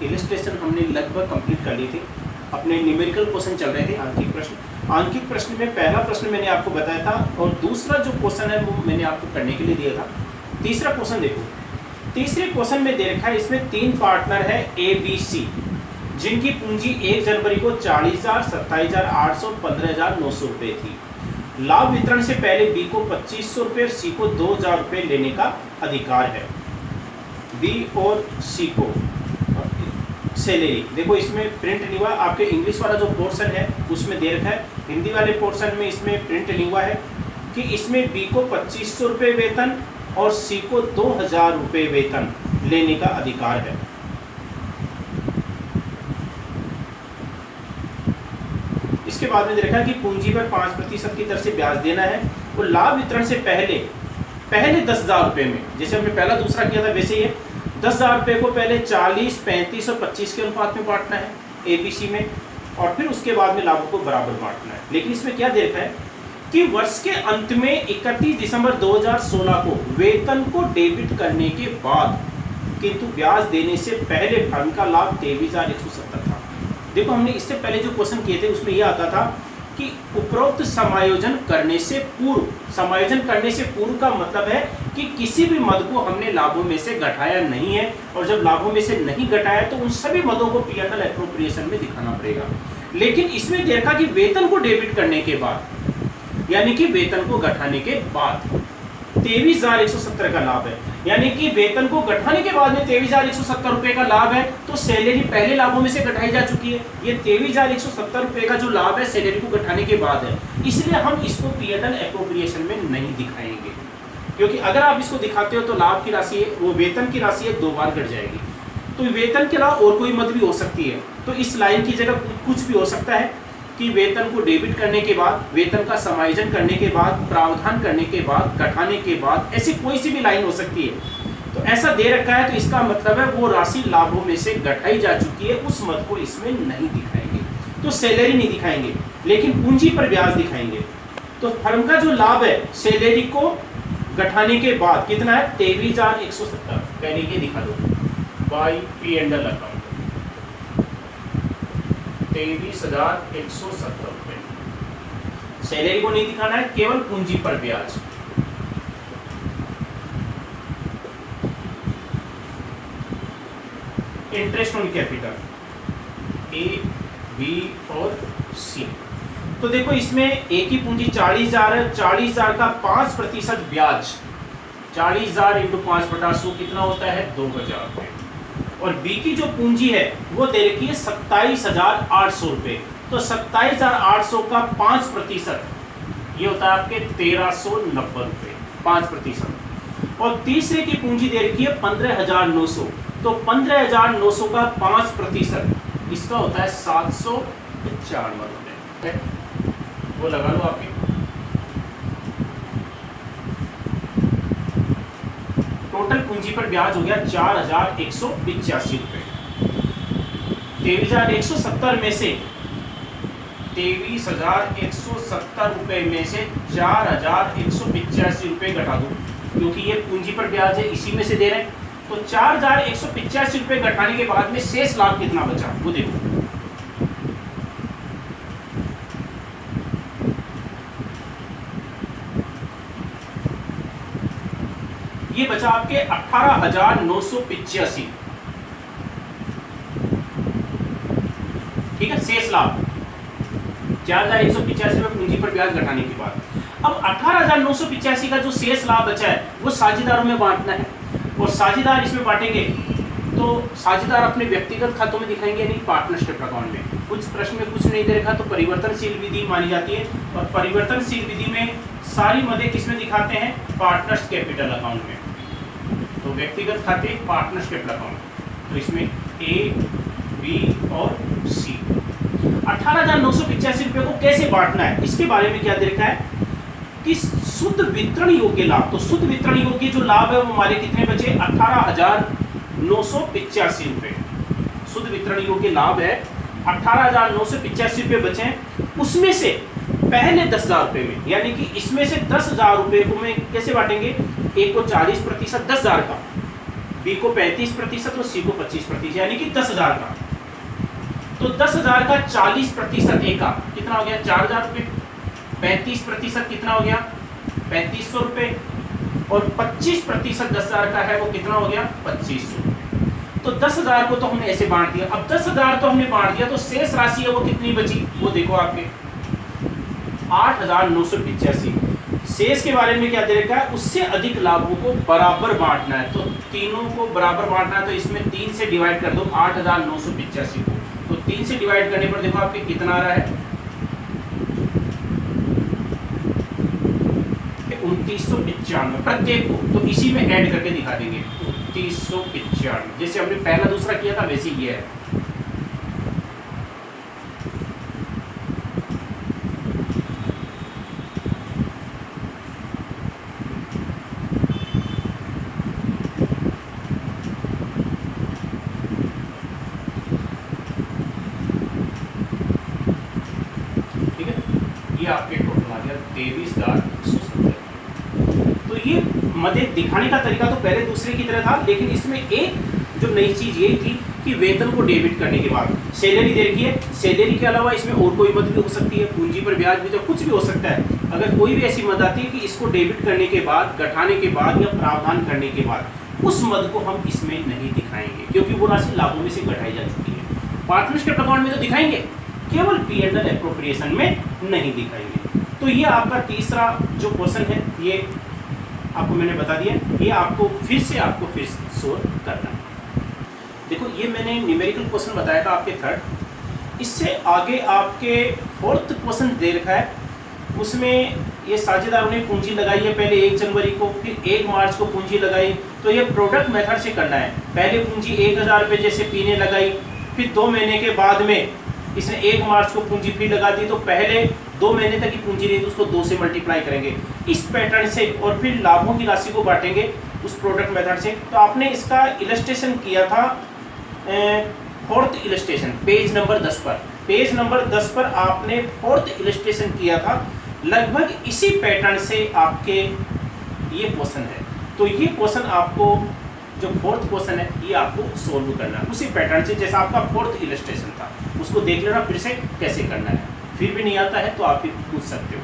Illustration हमने लगभग complete कर ली थी। अपने न्यूमेरिकल क्वेश्चन चल रहे थे, आंकिक प्रश्न। आंकिक प्रश्न में पहला प्रश्न मैंने आपको बताया था और दूसरा जो क्वेश्चन है वो मैंने आपको करने के लिए दिया था। तीसरा क्वेश्चन देखो, तीसरे क्वेश्चन में दे रखा है, इसमें 3 पार्टनर है ए बी सी, जिनकी पूंजी 1 जनवरी को 40,000, 27,800, 15,900 रुपये थी। लाभ वितरण से पहले बी को 2,500 रुपये, सी को 2,000 रुपये लेने का अधिकार है। बी और सी को सैलरी, देखो इसमें प्रिंट नहीं हुआ, आपके इंग्लिश वाला जो पोर्शन है उसमें दे रखा है, हिंदी वाले पोर्शन में इसमें प्रिंट नहीं हुआ है कि इसमें बी को 2,500 रुपये वेतन और सी को 2,000 रुपये वेतन लेने का अधिकार है। इसके बाद में देखा कि पूंजी पर 5% की दर से ब्याज देना है और लाभ वितरण से पहले 10,000 रुपये में, जैसे हमने पहला दूसरा किया था वैसे ही 10,000 रुपये को पहले 40, 35 और 25 के अनुपात में बांटना है एबीसी में, और फिर उसके बाद में लाभों को बराबर बांटना है। लेकिन इसमें क्या देखा है कि वर्ष के अंत में 31 दिसंबर 2016 को वेतन को डेबिट करने के बाद किंतु ब्याज देने से पहले फर्म का लाभ 23,170 था। देखो हमने इससे पहले जो क्वेश्चन किए थे उसमें यह आता था कि उपरोक्त समायोजन करने से पूर्व, समायोजन करने से पूर्व का मतलब है कि किसी भी मद को हमने लाभों में से घटाया नहीं है, और जब लाभों में से नहीं घटाया तो उन सभी मदों को P&L एप्रोप्रिएशन में दिखाना पड़ेगा। लेकिन इसमें देखा कि वेतन को डेबिट करने के बाद, यानी कि वेतन को घटाने के बाद 23,170 का लाभ है, यानी कि वेतन को घटाने के बाद में 23,170 रुपए का लाभ है, तो सैलरी पहले लाभों में से घटाई जा चुकी है। ये 23,170 रुपए का जो लाभ है सैलरी को घटाने के बाद है, इसलिए हम इसको P&L एप्रोप्रिएशन में नहीं दिखाएंगे, क्योंकि अगर आप इसको दिखाते हो तो लाभ की राशि है, वो वेतन की राशि है, 2 बार घट जाएगी। तो वेतन के अलावा और कोई मद भी हो सकती है, तो इस लाइन की जगह कुछ भी हो सकता है कि वेतन को डेबिट करने के बाद, वेतन का समायोजन करने के बाद, प्रावधान करने के बाद, घटाने के बाद, ऐसी कोई सी भी लाइन हो सकती है। तो ऐसा दे रखा है तो इसका मतलब है वो राशि लाभों में से घटाई जा चुकी है, उस मद को इसमें नहीं दिखाएंगे। तो सैलरी नहीं दिखाएंगे, लेकिन पूंजी पर ब्याज दिखाएंगे। तो फर्म का जो लाभ है सैलरी को घटाने के बाद कितना है, 23,170, पहले ये दिखा दो बाई P&L अकाउंट, 23,170 रुपए। सैलरी को नहीं दिखाना है, केवल पूंजी पर ब्याज। Interest on capital A, B और सी। तो देखो इसमें ए की पूंजी 40,000 है, 40,000 का 5% ब्याज, 40,000 इंटू 5/100 कितना होता है, 2,000 रुपये। और बी की जो पूंजी है वो दे रखी है 27,800 रुपये, तो 27,800 का 5% ये होता है आपके 1,390 रुपये, 5%। और तीसरे की पूंजी दे रखी है 15,900, तो 15,900 का 5% इसका होता है 795 रुपये, वो लगा लो आपके। टोटल पूंजी पर ब्याज हो गया 4,185 रुपये। 23,170 में से 23,170 रुपये में से 4,185 रुपये घटा दो, क्योंकि ये पूंजी पर ब्याज है, इसी में से दे रहे हैं। तो 4,185 रुपये घटाने के बाद में शेष लाभ कितना बचा वो देखो। ये बचा आपके 18,985, ठीक है, शेष लाभ 4,185 रुपये पूंजी पर ब्याज घटाने के बाद। अब 18,985 का जो शेष लाभ बचा है वो साझेदारों में बांटना है, और साझेदार इसमें बांटेंगे तो साझेदार अपने व्यक्तिगत खातों में दिखाएंगे, नहीं पार्टनरशिप अकाउंट में। कुछ प्रश्न में कुछ नहीं दे रखा तो परिवर्तनशील विधि मानी जाती है, और परिवर्तनशील विधि में सारी मदें किसमें दिखाते हैं, पार्टनर्स कैपिटल अकाउंट में। तो व्यक्तिगत खाते पार्टनर्स कैपिटल अकाउंट, तो इसमें ए, बी और सी। 18,985 रुपये को कैसे बांटना है इसके बारे में क्या दे रखा है कि शुद्ध वितरण योग्य लाभ, तो शुद्ध वितरण योग्य जो लाभ है वो हमारे कितने बचे, 18,985 रुपये। शुद्ध वितरण योग्य लाभ है 18,985 रुपये बचे, उसमें से पहले 10,000 रुपये में, यानी कि इसमें से 10,000 रुपये को में कैसे बांटेंगे, एक को 40% 10,000 का, बी को 35% और सी को 25%, यानी कि 10,000 का। तो 10,000 का 40% ए का कितना हो गया 4,000 रुपये, 35% कितना हो गया 3,500 रुपये, और 25% 10,000 का है वो कितना हो गया 2,500। तो 10,000 को तो हमने ऐसे बांट दिया। अब 10,000 तो हमने बांट दिया, तो शेष राशि है वो कितनी बची, वो देखो आपके 8,985। शेष के बारे में क्या दे रखा है, उससे अधिक लाभों को बराबर बांटना है। तो तीनों को बराबर बांटना है, तो इसमें 3 से डिवाइड कर दो 8,985 को। तो 3 से डिवाइड करने पर देखो आपके कितना आ रहा है 2995 प्रत्येक को। तो इसी में ऐड करके दिखा देंगे 2995, जैसे हमने पहला दूसरा किया था वैसे ये है। ठीक है, ये आपके टोटल आ गया 23,170। तो ये मदे दिखाने का तरीका तो पहले दूसरे की तरह था, लेकिन इसमें एक जो नई चीज यही थी कि वेतन को डेबिट करने के बाद सैलरी देखिए, सैलरी के अलावा इसमें और कोई मद भी हो सकती है, पूंजी पर ब्याज भी, तो कुछ भी हो सकता है। अगर कोई भी ऐसी मद आती है कि इसको डेबिट करने के बाद, घटाने के बाद या प्रावधान करने के बाद, उस मद को हम इसमें नहीं दिखाएंगे, क्योंकि वो राशि लाभों में से घटाई जा चुकी है। पार्टनरशिप अकाउंट में तो दिखाएंगे, केवल P&L एप्रोप्रिएशन में नहीं दिखाएंगे। तो ये आपका तीसरा जो क्वेश्चन है, ये आपको मैंने बता दिया, ये आपको फिर सोल्व करना है। देखो ये मैंने न्यूमेरिकल क्वेश्चन बताया था आपके थर्ड, इससे आगे आपके फोर्थ क्वेश्चन दे रखा है। उसमें ये साझेदारों ने पूंजी लगाई है पहले 1 जनवरी को, फिर 1 मार्च को पूंजी लगाई। तो ये प्रोडक्ट मेथड से करना है। पहले पूंजी 1,000 रुपये जैसे पी ने लगाई, फिर 2 महीने के बाद में इसने 1 मार्च को पूंजी फिर लगा दी, तो पहले 2 महीने तक की पूंजी रही तो उसको 2 से मल्टीप्लाई करेंगे इस पैटर्न से, और फिर लाभों की राशि को बांटेंगे उस प्रोडक्ट मेथड से। तो आपने इसका इलस्ट्रेशन किया था फोर्थ इलस्ट्रेशन पेज नंबर 10 पर। पेज नंबर 10 पर आपने फोर्थ इलस्ट्रेशन किया था, लगभग इसी पैटर्न से आपके ये क्वेश्चन है। तो ये क्वेश्चन आपको जो फोर्थ क्वेश्चन है ये आपको सोल्व करना है उसी पैटर्न से, जैसा आपका फोर्थ इलस्ट्रेशन था। उसको देख लेना फिर से कैसे करना है, फिर भी नहीं आता है तो आप भी पूछ सकते हो।